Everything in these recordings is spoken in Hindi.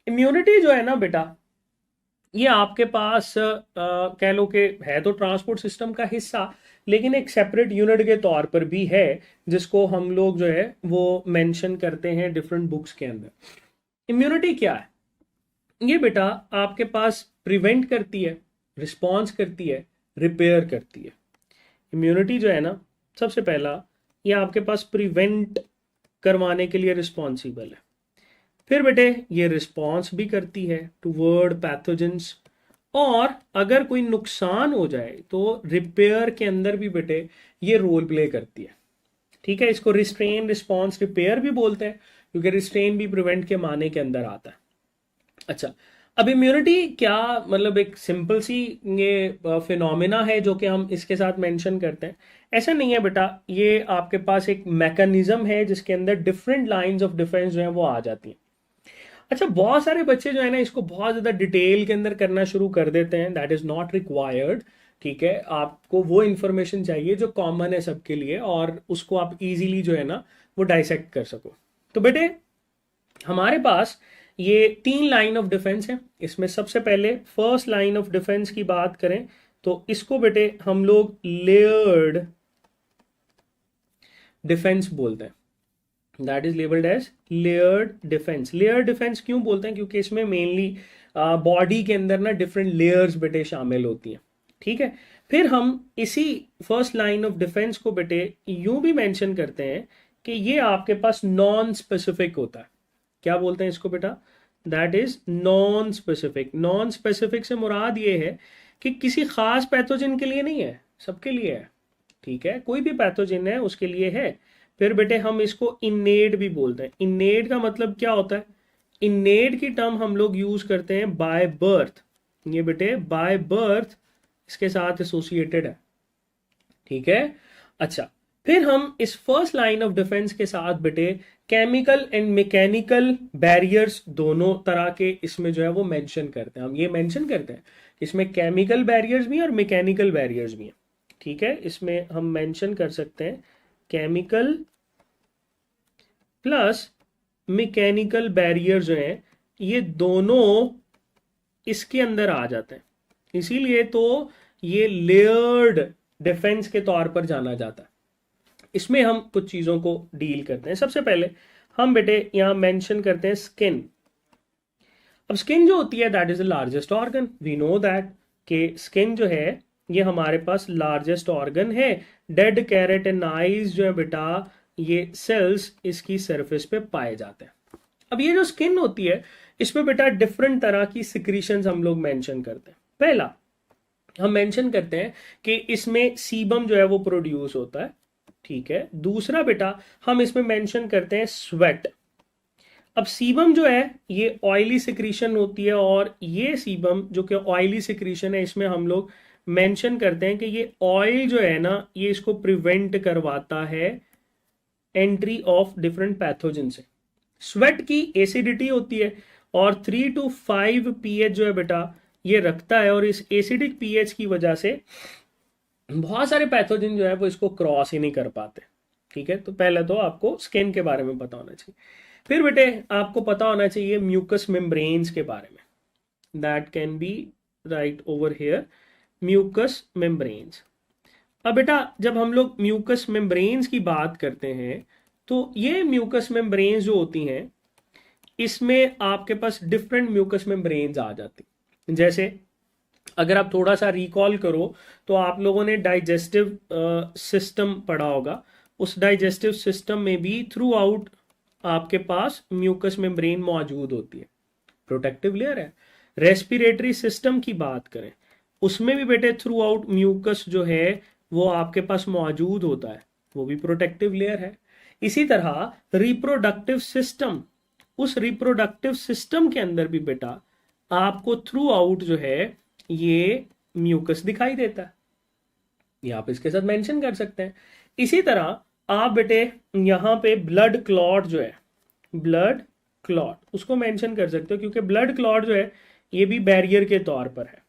इम्यूनिटी जो है ना बेटा, ये आपके पास कह लो कि है तो ट्रांसपोर्ट सिस्टम का हिस्सा, लेकिन एक सेपरेट यूनिट के तौर पर भी है, जिसको हम लोग जो है वो मेंशन करते हैं डिफरेंट बुक्स के अंदर। इम्यूनिटी क्या है? ये बेटा आपके पास प्रिवेंट करती है, रिस्पॉन्स करती है, रिपेयर करती है। इम्यूनिटी जो है ना, सबसे पहला, ये आपके पास प्रिवेंट करवाने के लिए रिस्पॉन्सिबल है। फिर बेटे ये रिस्पॉन्स भी करती है टूवर्ड पैथोजेंस, और अगर कोई नुकसान हो जाए तो रिपेयर के अंदर भी बेटे ये रोल प्ले करती है। ठीक है, इसको रिस्ट्रेन रिस्पॉन्स रिपेयर भी बोलते हैं, क्योंकि रिस्ट्रेन भी प्रिवेंट के माने के अंदर आता है। अच्छा, अब इम्यूनिटी क्या, मतलब एक सिंपल सी ये फिनोमिना है जो कि हम इसके साथ मेंशन करते हैं? ऐसा नहीं है बेटा, ये आपके पास एक मैकेनिज्म है जिसके अंदर डिफरेंट लाइंस ऑफ डिफेंस जो है वो आ जाती हैं। अच्छा, बहुत सारे बच्चे जो है ना इसको बहुत ज़्यादा डिटेल के अंदर करना शुरू कर देते हैं, दैट इज़ नॉट रिक्वायर्ड। ठीक है, आपको वो इन्फॉर्मेशन चाहिए जो कॉमन है सबके लिए, और उसको आप इजीली जो है ना वो डाइसेक्ट कर सको। तो बेटे हमारे पास ये तीन लाइन ऑफ डिफेंस है। इसमें सबसे पहले फर्स्ट लाइन ऑफ डिफेंस की बात करें तो इसको बेटे हम लोग लेयर्ड डिफेंस बोलते हैं, that is labelled as layered defence. Layered defence क्यों बोलते हैं? क्योंकि इसमें मेनली बॉडी के अंदर ना डिफरेंट लेयर्स बेटे शामिल होती हैं। ठीक है, फिर हम इसी फर्स्ट लाइन ऑफ डिफेंस को बेटे यूं भी मेंशन करते हैं कि ये आपके पास नॉन स्पेसिफिक होता है। क्या बोलते हैं इसको बेटा? That is non specific. Non specific से मुराद ये है कि किसी खास पैथोजन के लिए नहीं है, सबके लिए है। ठीक है, कोई भी पैथोजन है उसके लिए है। फिर बेटे हम इसको इनेट भी बोलते हैं। इनेट का मतलब क्या होता है? इनेट की टर्म हम लोग यूज करते हैं बाय बर्थ। ये बेटे बाय बर्थ इसके साथ एसोसिएटेड है। ठीक है, अच्छा, फिर हम इस फर्स्ट लाइन ऑफ डिफेंस के साथ बेटे केमिकल एंड मैकेनिकल बैरियर्स दोनों तरह के इसमें जो है वो मेंशन करते हैं। हम ये मेंशन करते हैं इसमें केमिकल बैरियर्स भी हैं और मैकेनिकल बैरियर्स भी हैं। ठीक है, इसमें हम मेंशन कर सकते हैं केमिकल प्लस मैकेनिकल बैरियर जो हैं, ये दोनों इसके अंदर आ जाते हैं। इसीलिए तो ये लेयर्ड डिफेंस के तौर पर जाना जाता है। इसमें हम कुछ चीज़ों को डील करते हैं। सबसे पहले हम बेटे यहाँ मेंशन करते हैं स्किन। अब स्किन जो होती है that is the largest organ, we know that कि स्किन जो है ये हमारे पास लार्जेस्ट ऑर्गन है। डेड कैरेटिनाइज जो है बेटा, ये सेल्स इसकी सरफेस पे पाए जाते हैं। अब ये जो स्किन होती है इसमें बेटा डिफरेंट तरह की सिक्रीशंस हम लोग मेंशन करते हैं। पहला हम मेंशन करते हैं कि इसमें सीबम जो है वो प्रोड्यूस होता है। ठीक है, दूसरा बेटा हम इसमें मेंशन करते हैं स्वेट। अब सीबम जो है ये ऑयली सिक्रीशन होती है, और ये सीबम जो कि ऑयली सिक्रीशन है इसमें हम लोग मेंशन करते हैं कि ये ऑयल जो है ना ये इसको प्रिवेंट करवाता है एंट्री ऑफ डिफरेंट पैथोजन से। स्वेट की एसिडिटी होती है, और 3 to 5 pH जो है बेटा ये रखता है, और इस एसिडिक पीएच की वजह से बहुत सारे पैथोजन जो है वो इसको क्रॉस ही नहीं कर पाते। ठीक है, तो पहले तो आपको स्किन के बारे में पता होना चाहिए। फिर बेटे आपको पता होना चाहिए म्यूकस मेम्ब्रेन्स के बारे में, that can be right over here, mucous membranes. अब बेटा जब हम लोग म्यूकस मेम्ब्रेन्स की बात करते हैं तो ये म्यूकस मेम्ब्रेन्स जो होती हैं इसमें आपके पास डिफरेंट म्यूकस मेम्ब्रेन्स आ जाती। जैसे अगर आप थोड़ा सा रिकॉल करो तो आप लोगों ने डाइजेस्टिव सिस्टम पढ़ा होगा। उस डाइजेस्टिव सिस्टम में भी थ्रू आउट आपके पास म्यूकस मेम्ब्रेन मौजूद होती है, प्रोटेक्टिव लेयर है। रेस्पिरेटरी सिस्टम की बात करें उसमें भी बेटे थ्रू आउट म्यूकस जो है वो आपके पास मौजूद होता है, वो भी प्रोटेक्टिव लेयर है। इसी तरह रिप्रोडक्टिव सिस्टम, उस रिप्रोडक्टिव सिस्टम के अंदर भी बेटा आपको थ्रू आउट जो है ये म्यूकस दिखाई देता है, ये आप इसके साथ मेंशन कर सकते हैं। इसी तरह आप बेटे यहाँ पे ब्लड क्लॉट जो है, ब्लड क्लॉट उसको मेंशन कर सकते हो, क्योंकि ब्लड क्लॉट जो है ये भी बैरियर के तौर पर है।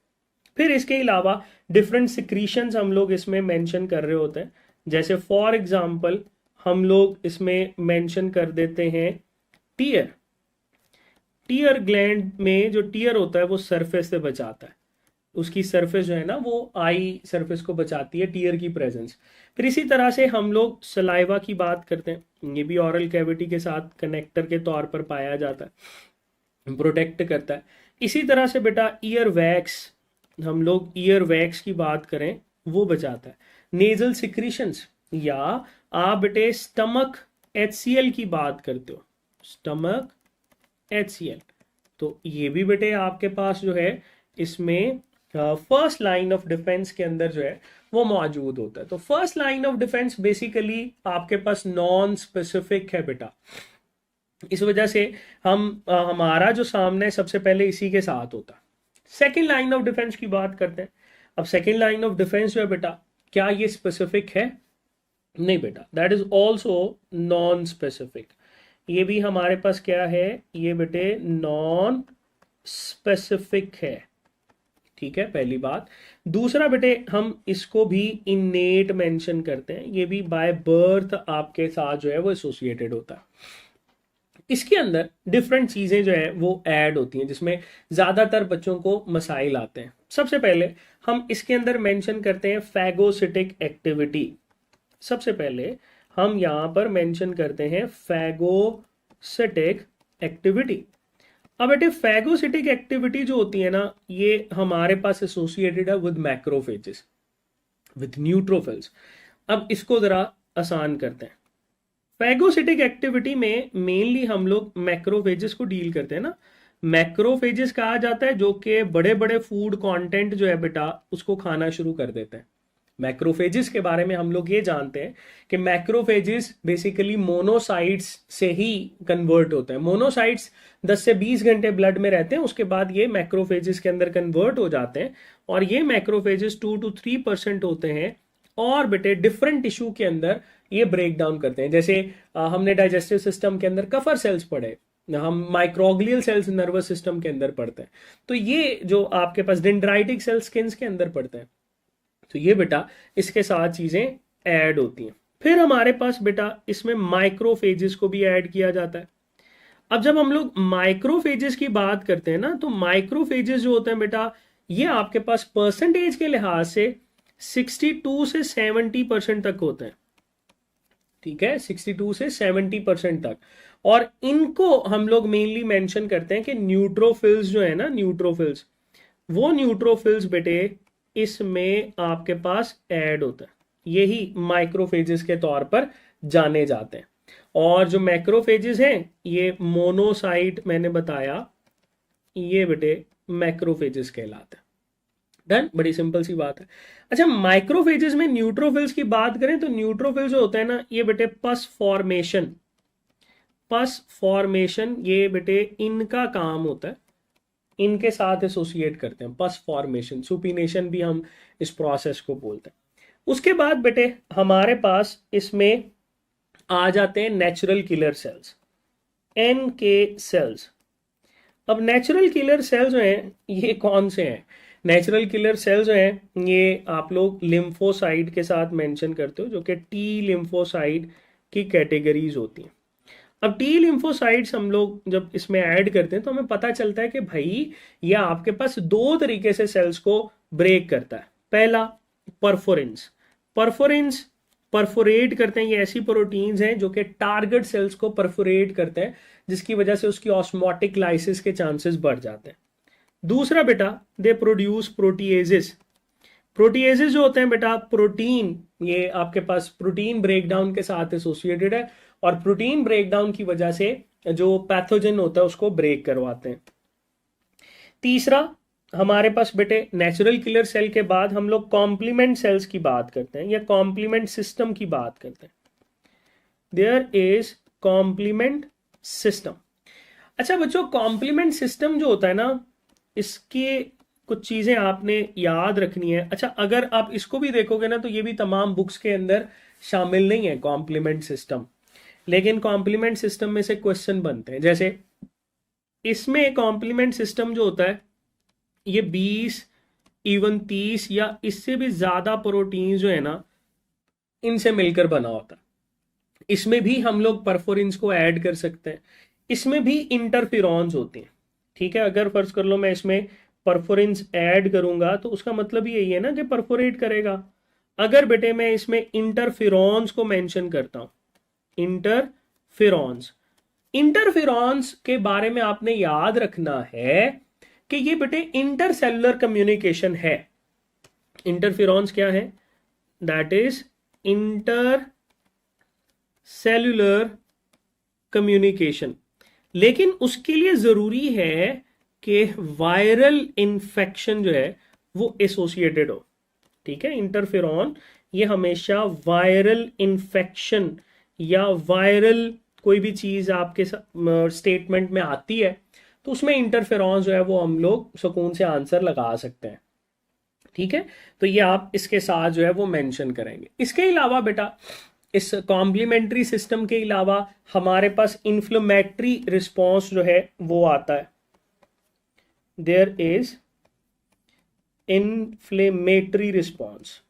फिर इसके अलावा डिफरेंट सिक्रीशंस हम लोग इसमें मेंशन कर रहे होते हैं। जैसे फॉर एग्जांपल हम लोग इसमें मेंशन कर देते हैं टीयर। टीयर ग्लैंड में जो टीयर होता है वो सरफेस से बचाता है, उसकी सरफेस जो है ना वो आई सरफेस को बचाती है, टीयर की प्रेजेंस। फिर इसी तरह से हम लोग सलाइवा की बात करते हैं, ये भी ऑरल कैविटी के साथ कनेक्टर के तौर पर पाया जाता है, प्रोटेक्ट करता है। इसी तरह से बेटा ईयर वैक्स, हम लोग ईयर वैक्स की बात करें वो बचाता है। नेजल सिक्रीशंस, या आप बेटे स्टमक HCl की बात करते हो, स्टमक HCl, तो ये भी बेटे आपके पास जो है इसमें फर्स्ट लाइन ऑफ डिफेंस के अंदर जो है वो मौजूद होता है। तो first line of defence basically आपके पास नॉन स्पेसिफिक है बेटा, इस वजह से हमारा जो सामने सबसे पहले इसी के साथ होता है। सेकेंड लाइन ऑफ डिफेंस की बात करते हैं। अब सेकेंड लाइन ऑफ डिफेंस जो है बेटा, क्या ये स्पेसिफिक है? नहीं बेटा, that is also non specific. ये भी हमारे पास क्या है, ये बेटे नॉन स्पेसिफिक है, ठीक है, पहली बात। दूसरा बेटे हम इसको भी इनेट मेंशन करते हैं, ये भी बाय बर्थ आपके साथ जो है वो एसोसिएटेड होता है। इसके अंदर डिफरेंट चीजें जो है वो ऐड होती हैं जिसमें ज्यादातर बच्चों को मसाइल आते हैं। सबसे पहले हम इसके अंदर मेंशन करते हैं फैगोसिटिक एक्टिविटी। सबसे पहले हम यहां पर मेंशन करते हैं फैगोसिटिक एक्टिविटी। अब बेटे फैगोसिटिक एक्टिविटी जो होती है ना, ये हमारे पास एसोसिएटेड है विद मैक्रोफेजेस, विद न्यूट्रोफिल्स। अब इसको जरा आसान करते हैं। फैगोसिटिक एक्टिविटी में मेनली हम लोग मैक्रोफेजेस को डील करते हैं ना। मैक्रोफेजेस कहा जाता है जो कि बड़े बड़े फूड कंटेंट जो है बेटा उसको खाना शुरू कर देते हैं। मैक्रोफेजेस के बारे में हम लोग ये जानते हैं कि मैक्रोफेजेस बेसिकली मोनोसाइट्स से ही कन्वर्ट होते हैं। मोनोसाइट्स 10 से 20 घंटे ब्लड में रहते हैं, उसके बाद ये मैक्रोफेजेस के अंदर कन्वर्ट हो जाते हैं, और ये मैक्रोफेजेस 2 to 3% होते हैं, और बेटे डिफरेंट टिश्यू के अंदर ये ब्रेक डाउन करते हैं। जैसे हमने डाइजेस्टिव सिस्टम के अंदर कफर सेल्स पढ़े, हम माइक्रोग्लियल सेल्स नर्वस सिस्टम के अंदर पढ़ते हैं, तो ये जो आपके पास डेंड्राइटिक सेल्स स्किन के अंदर पढ़ते हैं, तो ये बेटा इसके साथ चीजें ऐड होती हैं। फिर हमारे पास बेटा इसमें माइक्रोफेजेस को भी ऐड किया जाता है। अब जब हम लोग माइक्रोफेजेस की बात करते हैं ना, तो माइक्रोफेजेस जो होते हैं बेटा, ये आपके पास परसेंटेज के लिहाज से 62 से 70% तक होते हैं, ठीक है, 62 से 70% तक। और इनको हम लोग मेनली मेंशन करते हैं कि न्यूट्रोफिल्स जो है ना, न्यूट्रोफिल्स, वो न्यूट्रोफिल्स बेटे इसमें आपके पास ऐड होता है, यही माइक्रोफेजेस के तौर पर जाने जाते हैं। और जो मैक्रोफेजेस हैं ये मोनोसाइट मैंने बताया, ये बेटे मैक्रोफेजेस कहलाते हैं। डन, बड़ी सिंपल सी बात है। अच्छा, माइक्रोफेजेस में न्यूट्रोफिल्स की बात करें तो न्यूट्रोफिल्स जो होते हैं ना, ये बेटे पस फॉर्मेशन, पस फॉर्मेशन ये बेटे इनका काम होता है, इनके साथ एसोसिएट करते हैं, पस फॉर्मेशन, सुपिनेशन भी हम इस प्रोसेस को बोलते हैं। उसके बाद बेटे हमारे पास इसमें आ जाते हैं natural killer cells, NK cells. अब नेचुरल किलर सेल्स जो हैं ये कौन से हैं? नेचुरल किलर सेल्स जो हैं ये आप लोग लिम्फोसाइट के साथ मेंशन करते हो, जो कि टी लिम्फोसाइट की कैटेगरीज होती हैं। अब टी लिम्फोसाइट्स हम लोग जब इसमें ऐड करते हैं तो हमें पता चलता है कि भाई ये आपके पास दो तरीके से सेल्स को ब्रेक करता है। पहला परफोरिन्स, परफोरिन्स परफोरेट करते हैं, ये ऐसी प्रोटीन्स हैं जो कि टारगेट सेल्स को परफोरेट करते हैं, जिसकी वजह से उसकी ऑस्मोटिक लाइसिस के चांसेस बढ़ जाते हैं। दूसरा बेटा दे प्रोड्यूस प्रोटीएजेस। प्रोटीएजेस जो होते हैं बेटा प्रोटीन, ये आपके पास प्रोटीन ब्रेकडाउन के साथ एसोसिएटेड है, और प्रोटीन ब्रेकडाउन की वजह से जो पैथोजन होता है उसको ब्रेक करवाते हैं। तीसरा हमारे पास बेटे नेचुरल किलर सेल के बाद हम लोग कॉम्प्लीमेंट सेल्स की बात करते हैं या कॉम्प्लीमेंट सिस्टम की बात करते हैं। There is complement system. अच्छा बच्चों, कॉम्प्लीमेंट सिस्टम जो होता है ना, इसके कुछ चीजें आपने याद रखनी है। अच्छा, अगर आप इसको भी देखोगे ना तो ये भी तमाम बुक्स के अंदर शामिल नहीं है कॉम्प्लीमेंट सिस्टम, लेकिन कॉम्प्लीमेंट सिस्टम में से क्वेश्चन बनते हैं। जैसे इसमें कॉम्प्लीमेंट सिस्टम जो होता है ये 20 इवन 30 या इससे भी ज्यादा प्रोटीन जो है ना इनसे मिलकर बना होता है। इसमें भी हम लोग परफोरिन्स को ऐड कर सकते हैं। इसमें भी इंटरफिरॉन्स होते हैं, ठीक है, अगर फर्ज कर लो मैं इसमें परफोरेंस ऐड करूंगा तो उसका मतलब यही है ना कि परफोरेट करेगा। अगर बेटे मैं इसमें इंटरफेरॉन्स को मेंशन करता हूं, इंटरफेरॉन्स, इंटरफेरॉन्स के बारे में आपने याद रखना है कि ये बेटे इंटरसेलुलर कम्युनिकेशन है। इंटरफेरॉन्स क्या है? That is inter cellular communication. लेकिन उसके लिए जरूरी है कि वायरल इन्फेक्शन जो है वो एसोसिएटेड हो। ठीक है, इंटरफेरॉन ये हमेशा वायरल इन्फेक्शन या वायरल कोई भी चीज आपके स्टेटमेंट में आती है तो उसमें इंटरफेरॉन जो है वो हम लोग सुकून से आंसर लगा सकते हैं। ठीक है, तो ये आप इसके साथ जो है वो मेंशन करेंगे। इसके अलावा बेटा इस कॉम्प्लीमेंट्री सिस्टम के अलावा हमारे पास इन्फ्लेमेटरी रिस्पॉन्स जो है वो आता है। There is inflammatory response.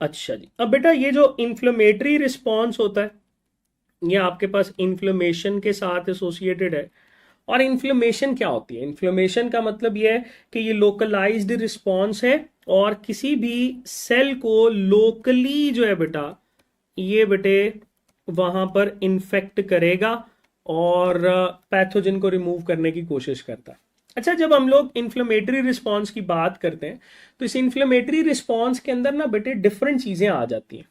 अच्छा जी, अब बेटा ये जो इन्फ्लेमेटरी रिस्पॉन्स होता है ये आपके पास इन्फ्लेमेशन के साथ एसोसिएटेड है। और इन्फ्लेमेशन क्या होती है? इन्फ्लेमेशन का मतलब यह है कि ये लोकलाइज्ड रिस्पॉन्स है और किसी भी सेल को लोकली जो है बेटा ये बेटे वहां पर इन्फेक्ट करेगा और पैथोजन को रिमूव करने की कोशिश करता है। अच्छा, जब हम लोग इन्फ्लेमेटरी रिस्पॉन्स की बात करते हैं तो इस इन्फ्लेमेटरी रिस्पॉन्स के अंदर ना बेटे डिफरेंट चीजें आ जाती हैं।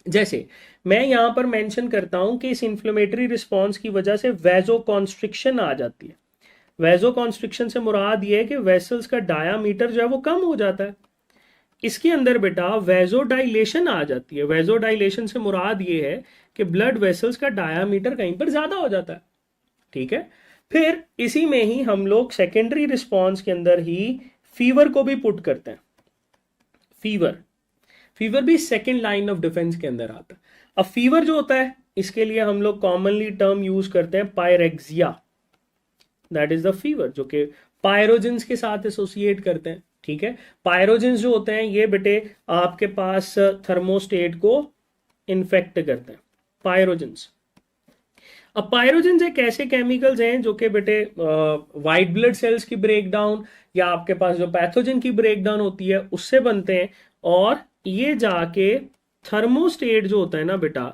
जैसे मैं यहां पर मेंशन करता हूं कि इस इन्फ्लेमेटरी रिस्पॉन्स की वजह से वेजो कॉन्स्ट्रिक्शन आ जाती है। वेजो कॉन्स्ट्रिक्शन से मुराद ये है कि वेसल्स का डायामीटर जो है वो कम हो जाता है। इसके अंदर बेटा वेजो डाइलेशन आ जाती है। वेजो डाइलेशन से मुराद ये है कि ब्लड वेसल्स का डायामीटर कहीं पर ज्यादा हो जाता है। ठीक है, फिर इसी में ही हम लोग सेकेंडरी रिस्पॉन्स के अंदर ही फीवर को भी पुट करते हैं। फीवर, फीवर भी सेकेंड लाइन ऑफ डिफेंस के अंदर आता है। अब फीवर जो होता है इसके लिए हम लोग कॉमनली टर्म यूज करते हैं pyrexia. That is the fever जो कि पायरोजेंस के साथ एसोसिएट करते हैं। ठीक है, पायरोजेंस जो होते हैं ये बेटे आपके पास थर्मोस्टेट को इन्फेक्ट करते हैं, पायरोजेंस। अब पायरोजेंस एक ऐसे केमिकल्स हैं जो कि बेटे वाइट ब्लड सेल्स की ब्रेकडाउन या आपके पास जो पैथोजन की ब्रेकडाउन होती है उससे बनते हैं और ये जाके थर्मोस्टेट जो होता है ना बेटा,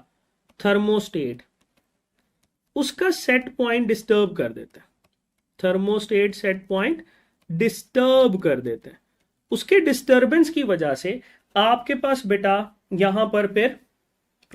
थर्मोस्टेट उसका सेट पॉइंट डिस्टर्ब कर देता है। थर्मोस्टेट सेट पॉइंट डिस्टर्ब कर देते हैं। उसके डिस्टर्बेंस की वजह से आपके पास बेटा यहां पर फिर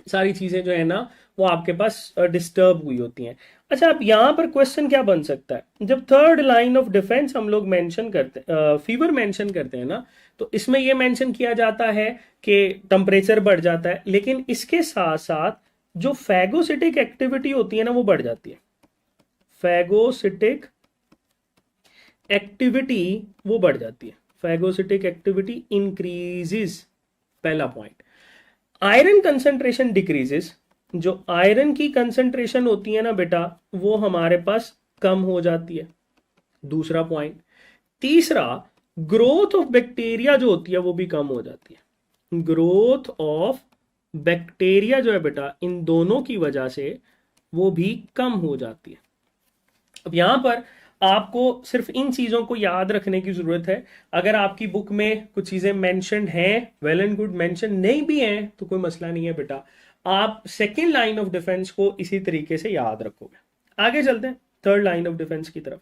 सारी चीजें जो है ना वो आपके पास डिस्टर्ब हुई होती हैं। अच्छा, अब यहां पर क्वेश्चन क्या बन सकता है? जब थर्ड लाइन ऑफ डिफेंस हम लोग मेंशन करते फीवर मेंशन करते हैं ना तो इसमें यह मेंशन किया जाता है कि टेम्परेचर बढ़ जाता है, लेकिन इसके साथ साथ जो फैगोसिटिक एक्टिविटी होती है ना वो बढ़ जाती है। फैगोसिटिक एक्टिविटी वो बढ़ जाती है। फैगोसिटिक एक्टिविटी इंक्रीजेस, पहला पॉइंट। आयरन कंसंट्रेशन डिक्रीजेस, जो आयरन की कंसंट्रेशन होती है ना बेटा वो हमारे पास कम हो जाती है, दूसरा पॉइंट। तीसरा, ग्रोथ ऑफ बैक्टीरिया जो होती है वो भी कम हो जाती है। ग्रोथ ऑफ बैक्टीरिया जो है बेटा इन दोनों की वजह से वो भी कम हो जाती है। अब यहां पर आपको सिर्फ इन चीजों को याद रखने की जरूरत है। अगर आपकी बुक में कुछ चीजें मेंशन हैं वेल एंड गुड, मेंशन नहीं भी हैं तो कोई मसला नहीं है बेटा, आप सेकेंड लाइन ऑफ डिफेंस को इसी तरीके से याद रखोगे। आगे चलते हैं थर्ड लाइन ऑफ डिफेंस की तरफ।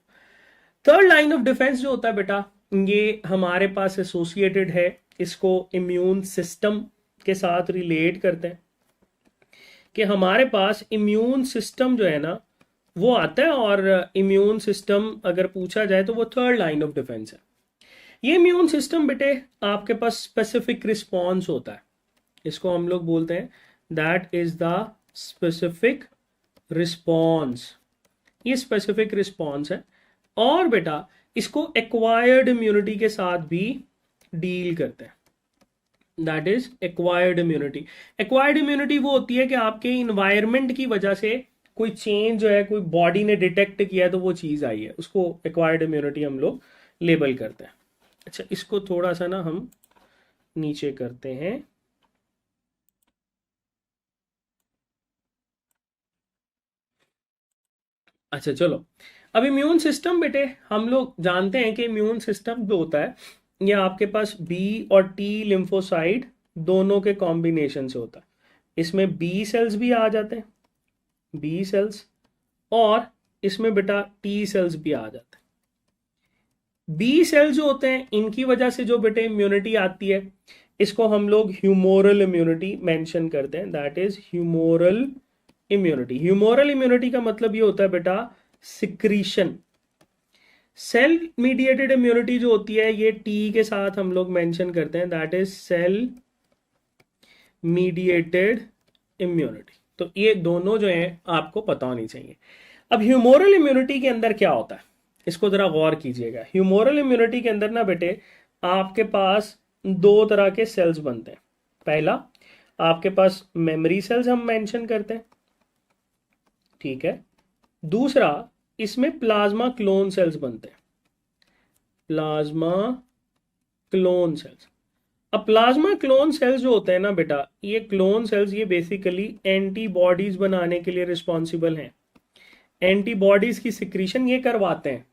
थर्ड लाइन ऑफ डिफेंस जो होता है बेटा ये हमारे पास एसोसिएटेड है, इसको इम्यून सिस्टम के साथ रिलेट करते हैं कि हमारे पास इम्यून सिस्टम जो है ना वो आता है और इम्यून सिस्टम अगर पूछा जाए तो वो थर्ड लाइन ऑफ डिफेंस है। ये इम्यून सिस्टम बेटे आपके पास स्पेसिफिक रिस्पॉन्स होता है, इसको हम लोग बोलते हैं that is the specific response. ये स्पेसिफिक रिस्पॉन्स है और बेटा इसको एक्वायर्ड इम्यूनिटी के साथ भी डील करते हैं। That is acquired immunity. Acquired immunity वो होती है कि आपके इन्वायरमेंट की वजह से कोई चेंज जो है कोई बॉडी ने डिटेक्ट किया है तो वो चीज आई है, उसको एक्वायर्ड इम्यूनिटी हम लोग लेबल करते हैं। अच्छा, इसको थोड़ा सा ना हम नीचे करते हैं। अच्छा चलो, अब इम्यून सिस्टम बेटे हम लोग जानते हैं कि इम्यून सिस्टम जो होता है ये आपके पास बी और टी लिम्फोसाइट दोनों के कॉम्बिनेशन से होता है। इसमें बी सेल्स भी आ जाते हैं, बी सेल्स, और इसमें बेटा टी सेल्स भी आ जाते हैं। बी सेल जो होते हैं इनकी वजह से जो बेटे इम्यूनिटी आती है इसको हम लोग ह्यूमोरल इम्यूनिटी मेंशन करते हैं, that is humoral immunity. Humoral immunity का मतलब ये होता है बेटा सिक्रीशन। सेल मीडिएटेड इम्यूनिटी जो होती है ये टी के साथ हम लोग मेंशन करते हैं, that is cell mediated immunity. तो ये दोनों जो है आपको पता होनी चाहिए। अब ह्यूमोरल इम्यूनिटी के अंदर क्या होता है इसको जरा गौर कीजिएगा। ह्यूमोरल इम्यूनिटी के अंदर ना बेटे आपके पास दो तरह के सेल्स बनते हैं। पहला आपके पास मेमोरी सेल्स हम मेंशन करते हैं, ठीक है। दूसरा इसमें प्लाज्मा क्लोन सेल्स बनते हैं, प्लाज्मा क्लोन सेल्स। अब प्लाज्मा क्लोन सेल्स जो होते हैं ना बेटा, ये क्लोन सेल्स ये बेसिकली एंटीबॉडीज बनाने के लिए रिस्पॉन्सिबल हैं। एंटीबॉडीज की सिक्रीशन ये करवाते हैं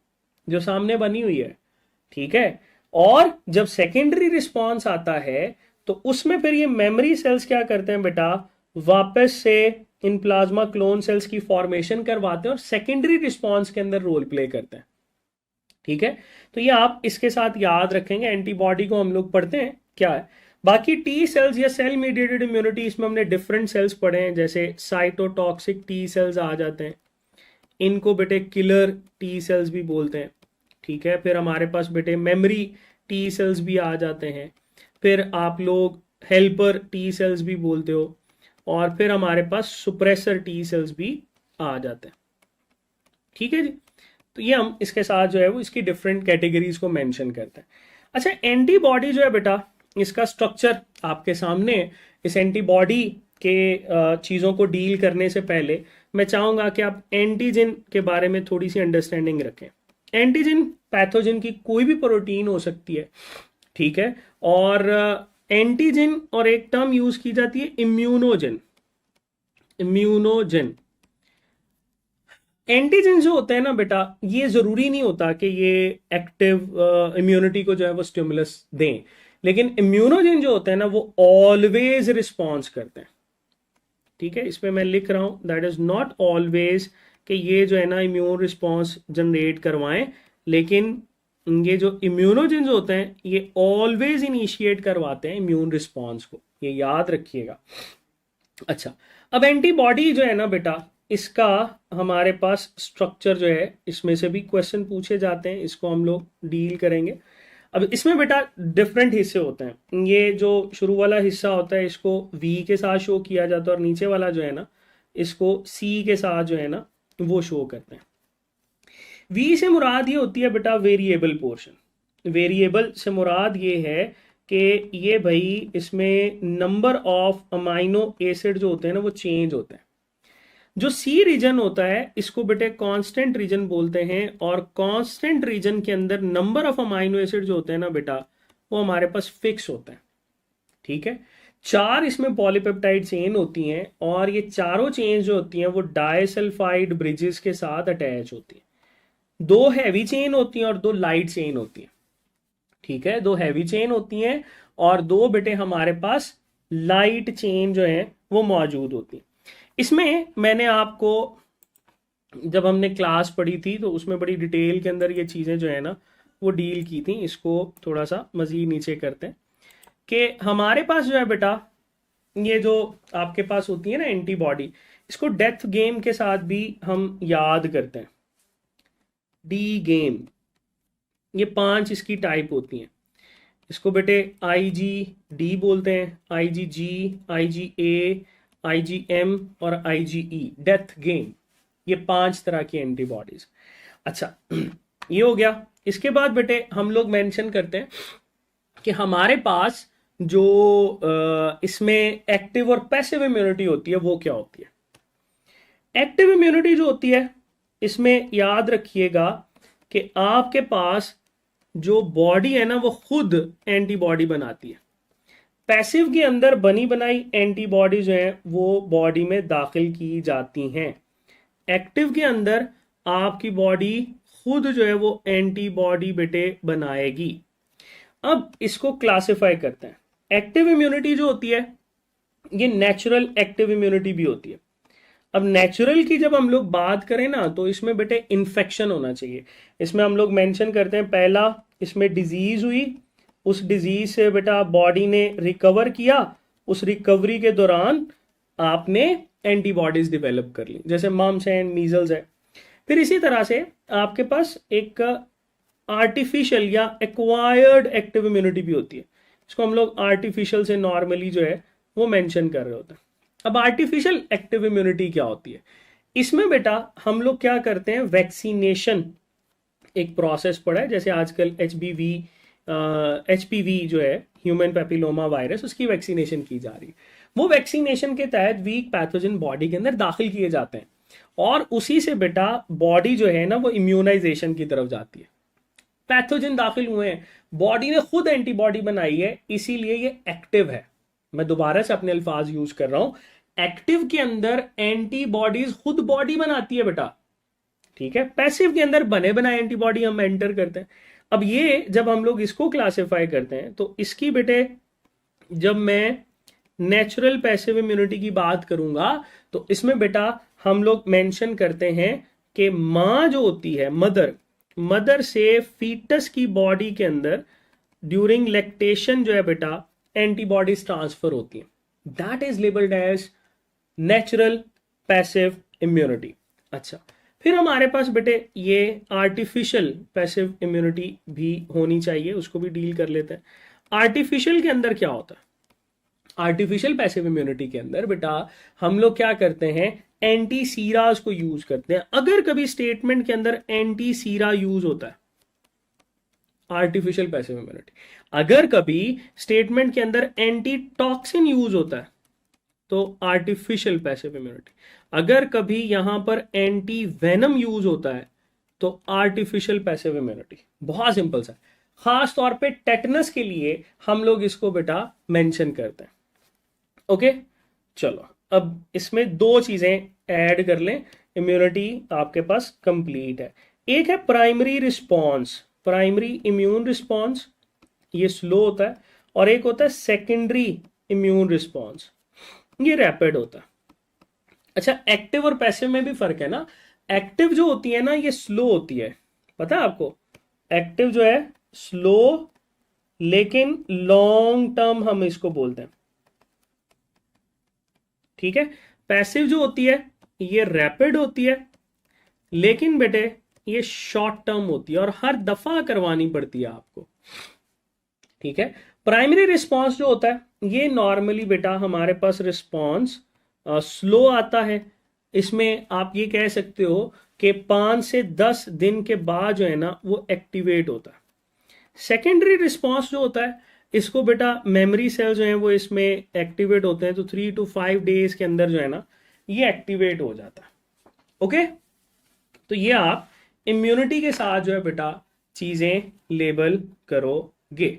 जो सामने बनी हुई है, ठीक है। और जब सेकेंडरी रिस्पॉन्स आता है तो उसमें फिर ये मेमोरी सेल्स क्या करते हैं बेटा, वापस से इन प्लाज्मा क्लोन सेल्स की फॉर्मेशन करवाते हैं और सेकेंडरी रिस्पॉन्स के अंदर रोल प्ले करते हैं, ठीक है। तो ये आप इसके साथ याद रखेंगे, एंटीबॉडी को हम लोग पढ़ते हैं क्या है। बाकी टी सेल्स या सेल मीडिएटेड इम्यूनिटी इसमें हमने डिफरेंट सेल्स पढ़े हैं, जैसे साइटोटॉक्सिक टी सेल्स आ जाते हैं, इनको बेटे किलर टी सेल्स भी बोलते हैं, ठीक है। फिर हमारे पास बेटे मेमोरी टी सेल्स भी आ जाते हैं, फिर आप लोग हेल्पर टी सेल्स भी बोलते हो, और फिर हमारे पास सुप्रेसर टी सेल्स भी आ जाते हैं, ठीक है जी। तो ये हम इसके साथ जो है वो इसकी डिफरेंट कैटेगरीज को मेंशन करते हैं। अच्छा, एंटीबॉडी जो है बेटा इसका स्ट्रक्चर आपके सामने है। इस एंटीबॉडी के चीज़ों को डील करने से पहले मैं चाहूंगा कि आप एंटीजन के बारे में थोड़ी सी अंडरस्टैंडिंग रखें। एंटीजन पैथोजन की कोई भी प्रोटीन हो सकती है, ठीक है। और एंटीजन और एक टर्म यूज की जाती है इम्यूनोजन। इम्यूनोजन एंटीजन जो होते हैं ना बेटा, ये जरूरी नहीं होता कि ये एक्टिव इम्यूनिटी को जो है वो स्टिमुलस दें, लेकिन इम्यूनोजन जो होते हैं ना वो ऑलवेज रिस्पॉन्स करते हैं, ठीक है। इसमें मैं लिख रहा हूं दैट इज नॉट ऑलवेज कि ये जो है ना इम्यून रिस्पॉन्स जनरेट करवाएं, लेकिन ये जो इम्यूनोजेंस होते हैं ये ऑलवेज इनिशिएट करवाते हैं इम्यून रिस्पॉन्स को, ये याद रखिएगा। अच्छा, अब एंटीबॉडी जो है ना बेटा इसका हमारे पास स्ट्रक्चर जो है इसमें से भी क्वेश्चन पूछे जाते हैं, इसको हम लोग डील करेंगे। अब इसमें बेटा डिफरेंट हिस्से होते हैं। ये जो शुरू वाला हिस्सा होता है इसको वी के साथ शो किया जाता है, और नीचे वाला जो है ना इसको सी के साथ जो है ना वो शो करते हैं। वी से मुराद ये होती है बेटा वेरिएबल पोर्शन। वेरिएबल से मुराद ये है कि ये भाई इसमें नंबर ऑफ अमाइनो एसिड जो होते हैं ना वो चेंज होते हैं। जो सी रीजन होता है इसको बेटे कांस्टेंट रीजन बोलते हैं, और कांस्टेंट रीजन के अंदर नंबर ऑफ अमाइनो एसिड जो होते हैं ना बेटा वो हमारे पास फिक्स होता है, ठीक है। 4 इसमें पॉलीपेप्टाइड चेन होती हैं, और ये चारों चेन जो होती हैं वो डाइसल्फाइड ब्रिजेस के साथ अटैच होती है। 2 हैवी चेन होती हैं और 2 लाइट चेन होती हैं, ठीक है। 2 हैवी चेन होती हैं और 2 बेटे हमारे पास लाइट चेन जो है वो मौजूद होती है। इसमें मैंने आपको जब हमने क्लास पढ़ी थी तो उसमें बड़ी डिटेल के अंदर ये चीज़ें जो है ना वो डील की थी। इसको थोड़ा सा मजीद नीचे करते हैं कि हमारे पास जो है बेटा ये जो आपके पास होती है ना एंटीबॉडी, इसको डेथ गेम के साथ भी हम याद करते हैं, डी गेम। ये 5 इसकी टाइप होती हैं। इसको बेटे IgD बोलते हैं, IgG, IgA, IgM और IgE, डेथ गेम। ये 5 तरह की एंटीबॉडीज। अच्छा, ये हो गया। इसके बाद बेटे हम लोग मेंशन करते हैं कि हमारे पास जो इसमें एक्टिव और पैसिव इम्यूनिटी होती है वो क्या होती है। एक्टिव इम्यूनिटी जो होती है इसमें याद रखिएगा कि आपके पास जो बॉडी है ना वो खुद एंटीबॉडी बनाती है। पैसिव के अंदर बनी बनाई एंटीबॉडी जो है वो बॉडी में दाखिल की जाती हैं। एक्टिव के अंदर आपकी बॉडी खुद जो है वो एंटीबॉडी बेटे बनाएगी। अब इसको क्लासिफाई करते हैं। एक्टिव इम्यूनिटी जो होती है ये नेचुरल एक्टिव इम्यूनिटी भी होती है। अब नेचुरल की जब हम लोग बात करें ना तो इसमें बेटे इन्फेक्शन होना चाहिए। इसमें हम लोग मेंशन करते हैं, पहला इसमें डिजीज हुई, उस डिजीज से बेटा बॉडी ने रिकवर किया, उस रिकवरी के दौरान आपने एंटीबॉडीज डेवलप कर ली, जैसे मम्स एंड मीजल्स है। फिर इसी तरह से आपके पास एक आर्टिफिशियल या एक्वायर्ड एक्टिव इम्यूनिटी भी होती है। इसको हम लोग आर्टिफिशियल से नॉर्मली जो है वो मेंशन कर रहे होते हैं। अब आर्टिफिशियल एक्टिव इम्यूनिटी क्या होती है? इसमें बेटा हम लोग क्या करते हैं, वैक्सीनेशन एक प्रोसेस पड़ा है, जैसे आजकल एचपीवी जो है ह्यूमन पैपिलोमा वायरस, उसकी वैक्सीनेशन की जा रही है। वो वैक्सीनेशन के तहत वीक पैथोजन बॉडी के अंदर दाखिल किए जाते हैं और उसी से बेटा बॉडी जो है ना वो इम्यूनाइजेशन की तरफ जाती है। पैथोजन दाखिल हुए हैं, बॉडी ने खुद एंटीबॉडी बनाई है, इसीलिए ये एक्टिव है। मैं दोबारा से अपने अल्फाज यूज कर रहा हूं। एक्टिव के अंदर एंटीबॉडीज खुद बॉडी बनाती है बेटा, ठीक है। पैसिव के अंदर बने बनाए एंटीबॉडी हम एंटर करते हैं। अब ये जब हम लोग इसको क्लासिफाई करते हैं तो इसकी बेटे जब मैं नेचुरल पैसिव इम्यूनिटी की बात करूंगा तो इसमें बेटा हम लोग मेंशन करते हैं कि मां जो होती है, मदर से फीटस की बॉडी के अंदर ड्यूरिंग लैक्टेशन जो है बेटा एंटीबॉडीज ट्रांसफर होती है। That is labelled as natural passive immunity. अच्छा, फिर हमारे पास बेटे ये आर्टिफिशियल पैसिव इम्यूनिटी भी होनी चाहिए, उसको भी डील कर लेते हैं। आर्टिफिशियल के अंदर क्या होता है? आर्टिफिशियल पैसिव इम्यूनिटी के अंदर बेटा हम लोग क्या करते हैं, एंटी सीराज को यूज करते हैं। अगर कभी स्टेटमेंट के अंदर एंटी सीरा यूज होता है, आर्टिफिशियल पैसिव इम्यूनिटी, अगर कभी स्टेटमेंट के अंदर एंटी टॉक्सिन यूज होता है तो आर्टिफिशियल पैसिव इम्यूनिटी, अगर कभी यहां पर एंटी वेनम यूज होता है तो आर्टिफिशियल पैसिव इम्यूनिटी। बहुत सिंपल सा, खास तौर पे टेटनस के लिए हम लोग इसको बेटा मेंशन करते हैं। ओके, चलो अब इसमें दो चीजें ऐड कर लें, इम्यूनिटी आपके पास कंप्लीट है। एक है primary response, primary immune response, ये स्लो होता है, और एक होता है सेकेंडरी इम्यून रिस्पॉन्स, ये रैपिड होता है। अच्छा, एक्टिव और पैसिव में भी फर्क है ना। एक्टिव जो होती है ना ये स्लो होती है, पता है आपको। एक्टिव जो है स्लो लेकिन लॉन्ग टर्म हम इसको बोलते हैं, ठीक है। पैसिव जो होती है ये रैपिड होती है लेकिन बेटे ये शॉर्ट टर्म होती है और हर दफा करवानी पड़ती है आपको, ठीक है। प्राइमरी रिस्पांस जो होता है ये नॉर्मली बेटा हमारे पास रिस्पांस स्लो आता है। इसमें आप ये कह सकते हो कि 5 से 10 दिन के बाद जो है ना वो एक्टिवेट होता है। सेकेंडरी रिस्पांस जो होता है इसको बेटा मेमोरी सेल जो है वो इसमें एक्टिवेट होते हैं, तो 3 to 5 डेज के अंदर जो है ना ये एक्टिवेट हो जाता है। ओके, तो ये आप इम्यूनिटी के साथ जो है बेटा चीजें लेबल करोगे।